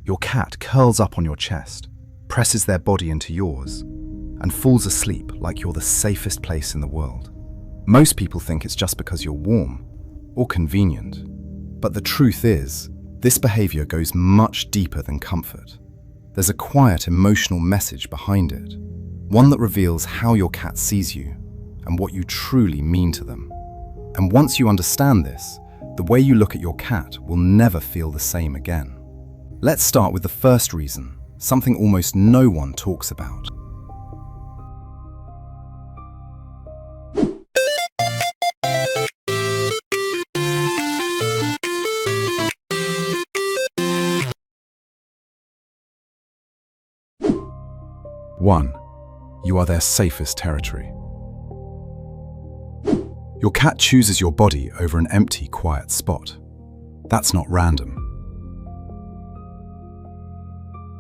Your cat curls up on your chest, presses their body into yours, and falls asleep like you're the safest place in the world. Most people think it's just because you're warm or convenient. But the truth is, this behavior goes much deeper than comfort. There's a quiet emotional message behind it, one that reveals how your cat sees you and what you truly mean to them. And once you understand this, the way you look at your cat will never feel the same again. Let's start with the first reason, something almost no one talks about. One, you are their safest territory. Your cat chooses your body over an empty, quiet spot. That's not random.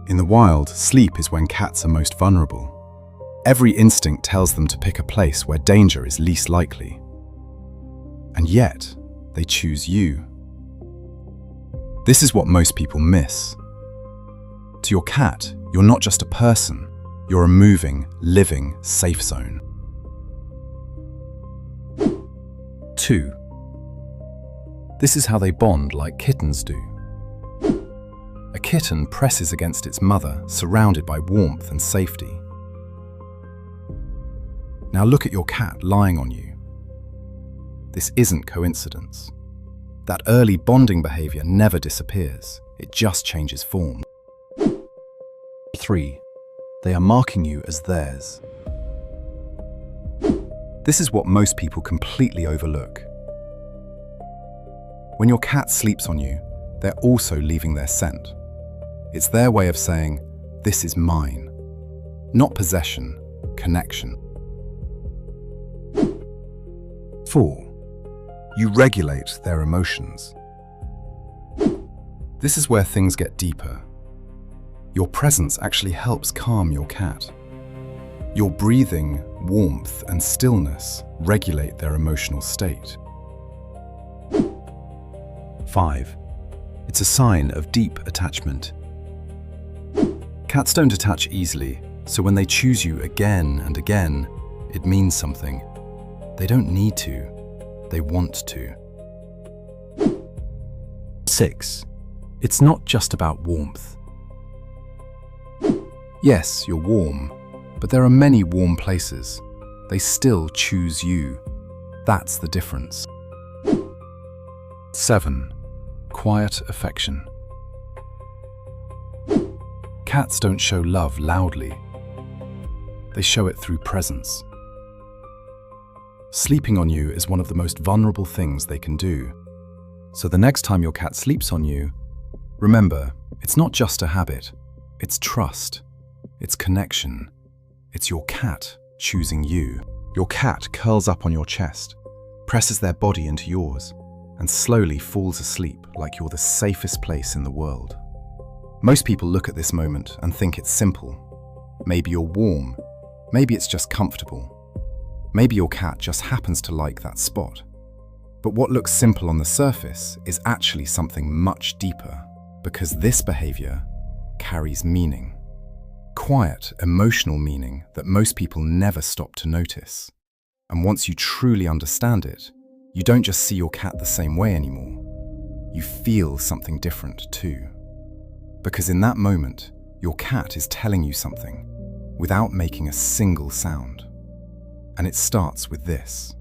In the wild, sleep is when cats are most vulnerable. Every instinct tells them to pick a place where danger is least likely. And yet, they choose you. This is what most people miss. To your cat, you're not just a person, you're a moving, living, safe zone. 2. This is how they bond like kittens do. A kitten presses against its mother, surrounded by warmth and safety. Now look at your cat lying on you. This isn't coincidence. That early bonding behavior never disappears, it just changes form. 3. They are marking you as theirs. This is what most people completely overlook. When your cat sleeps on you, they're also leaving their scent. It's their way of saying, "This is mine." Not possession, connection. 4. You regulate their emotions. This is where things get deeper. Your presence actually helps calm your cat. Your breathing, warmth, and stillness regulate their emotional state. 5. It's a sign of deep attachment. Cats don't attach easily, so when they choose you again and again, it means something. They don't need to, they want to. 6. It's not just about warmth. Yes, you're warm, but there are many warm places. They still choose you. That's the difference. 7. Quiet affection. Cats don't show love loudly. They show it through presence. Sleeping on you is one of the most vulnerable things they can do. So the next time your cat sleeps on you, remember, it's not just a habit. It's trust. It's connection. It's your cat choosing you. Your cat curls up on your chest, presses their body into yours, and slowly falls asleep like you're the safest place in the world. Most people look at this moment and think it's simple. Maybe you're warm. Maybe it's just comfortable. Maybe your cat just happens to like that spot. But what looks simple on the surface is actually something much deeper, because this behavior carries meaning. Quiet, emotional meaning that most people never stop to notice. And once you truly understand it, you don't just see your cat the same way anymore. You feel something different too. Because in that moment, your cat is telling you something without making a single sound. And it starts with this.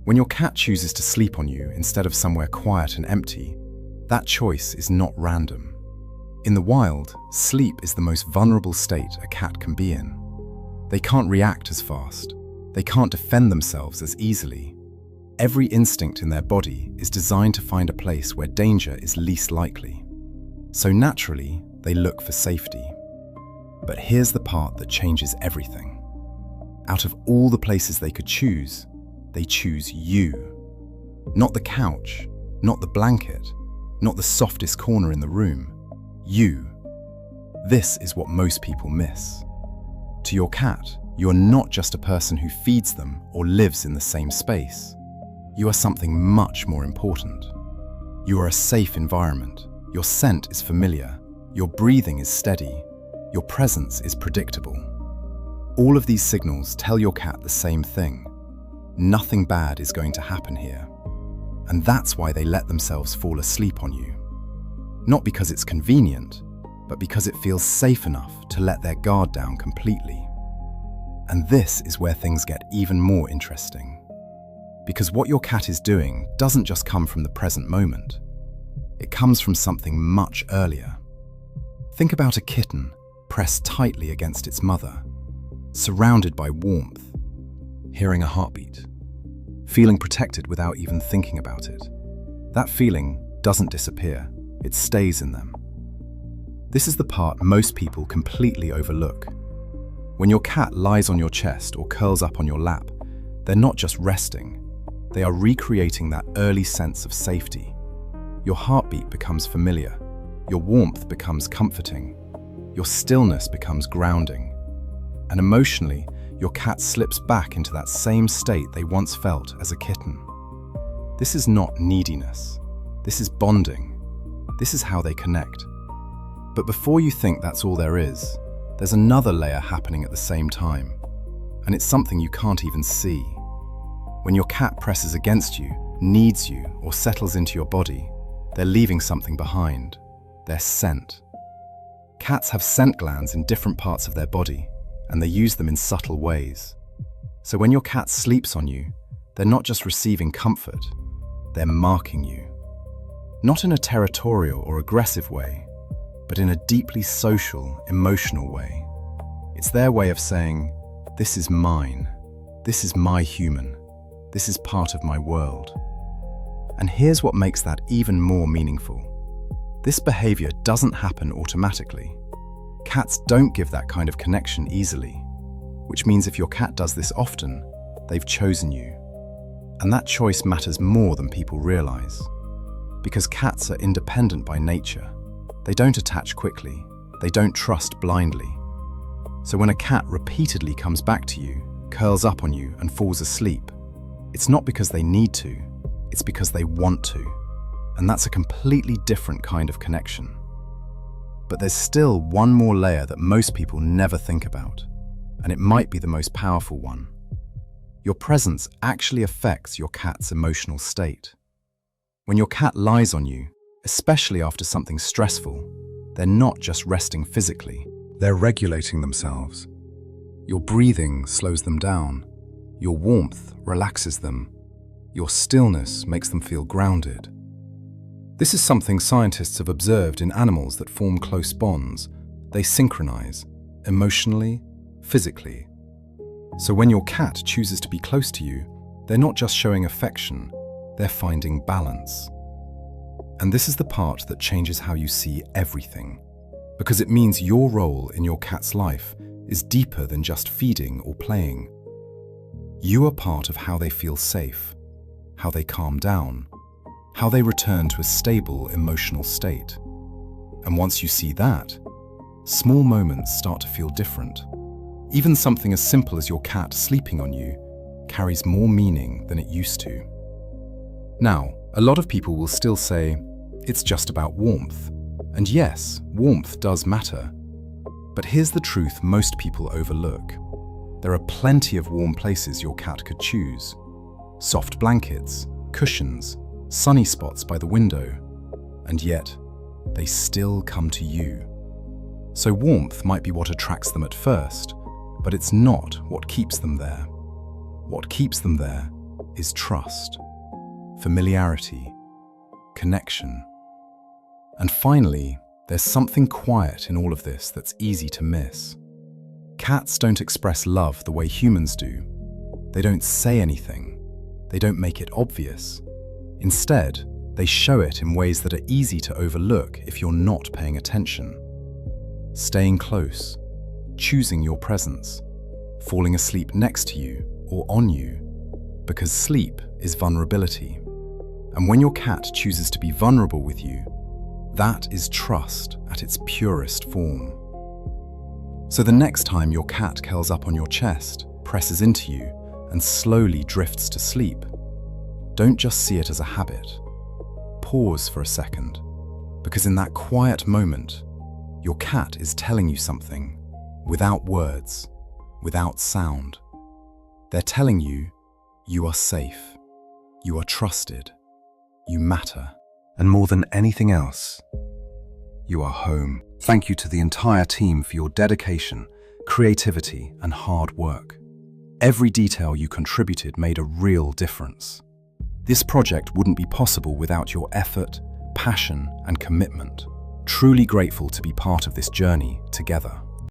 When your cat chooses to sleep on you instead of somewhere quiet and empty, that choice is not random. In the wild, sleep is the most vulnerable state a cat can be in. They can't react as fast. They can't defend themselves as easily. Every instinct in their body is designed to find a place where danger is least likely. So naturally, they look for safety. But here's the part that changes everything. Out of all the places they could choose, they choose you. Not the couch, not the blanket, not the softest corner in the room. You. This is what most people miss. To your cat, you're not just a person who feeds them or lives in the same space. You are something much more important. You are a safe environment. Your scent is familiar. Your breathing is steady. Your presence is predictable. All of these signals tell your cat the same thing. Nothing bad is going to happen here. And that's why they let themselves fall asleep on you. Not because it's convenient, but because it feels safe enough to let their guard down completely. And this is where things get even more interesting. Because what your cat is doing doesn't just come from the present moment. It comes from something much earlier. Think about a kitten pressed tightly against its mother, surrounded by warmth, hearing a heartbeat, feeling protected without even thinking about it. That feeling doesn't disappear, it stays in them. This is the part most people completely overlook. When your cat lies on your chest or curls up on your lap, they're not just resting, they are recreating that early sense of safety. Your heartbeat becomes familiar, your warmth becomes comforting, your stillness becomes grounding, and emotionally, your cat slips back into that same state they once felt as a kitten. This is not neediness, this is bonding, this is how they connect. But before you think that's all there is, there's another layer happening at the same time, and it's something you can't even see. When your cat presses against you, needs you, or settles into your body, they're leaving something behind, their scent. Cats have scent glands in different parts of their body, and they use them in subtle ways. So when your cat sleeps on you, they're not just receiving comfort, they're marking you. Not in a territorial or aggressive way, but in a deeply social, emotional way. It's their way of saying, this is mine, this is my human, this is part of my world. And here's what makes that even more meaningful. This behavior doesn't happen automatically. Cats don't give that kind of connection easily, which means if your cat does this often, they've chosen you. And that choice matters more than people realize. Because cats are independent by nature. They don't attach quickly, they don't trust blindly. So when a cat repeatedly comes back to you, curls up on you and falls asleep, it's not because they need to, it's because they want to. And that's a completely different kind of connection. But there's still one more layer that most people never think about, and it might be the most powerful one. Your presence actually affects your cat's emotional state. When your cat lies on you, especially after something stressful, they're not just resting physically, they're regulating themselves. Your breathing slows them down, your warmth relaxes them, your stillness makes them feel grounded. This is something scientists have observed in animals that form close bonds. They synchronize, emotionally, physically. So when your cat chooses to be close to you, they're not just showing affection, they're finding balance. And this is the part that changes how you see everything, because it means your role in your cat's life is deeper than just feeding or playing. You are part of how they feel safe, how they calm down, how they return to a stable emotional state. And once you see that, small moments start to feel different. Even something as simple as your cat sleeping on you carries more meaning than it used to. Now, a lot of people will still say, it's just about warmth. And yes, warmth does matter. But here's the truth most people overlook. There are plenty of warm places your cat could choose. Soft blankets, cushions, sunny spots by the window, and yet they still come to you. So warmth might be what attracts them at first, but it's not what keeps them there. What keeps them there is trust, familiarity, connection. And finally, there's something quiet in all of this that's easy to miss. Cats don't express love the way humans do. They don't say anything. They don't make it obvious. Instead, they show it in ways that are easy to overlook if you're not paying attention. Staying close, choosing your presence, falling asleep next to you or on you, because sleep is vulnerability. And when your cat chooses to be vulnerable with you, that is trust at its purest form. So the next time your cat curls up on your chest, presses into you, and slowly drifts to sleep, don't just see it as a habit. Pause for a second, because in that quiet moment, Your cat is telling you something without words, without sound. They're telling you you are safe, you are trusted, you matter, and more than anything else, you are home. Thank you to the entire team for your dedication, creativity, and hard work. Every detail you contributed made a real difference. This project wouldn't be possible without your effort, passion, and commitment. Truly grateful to be part of this journey together.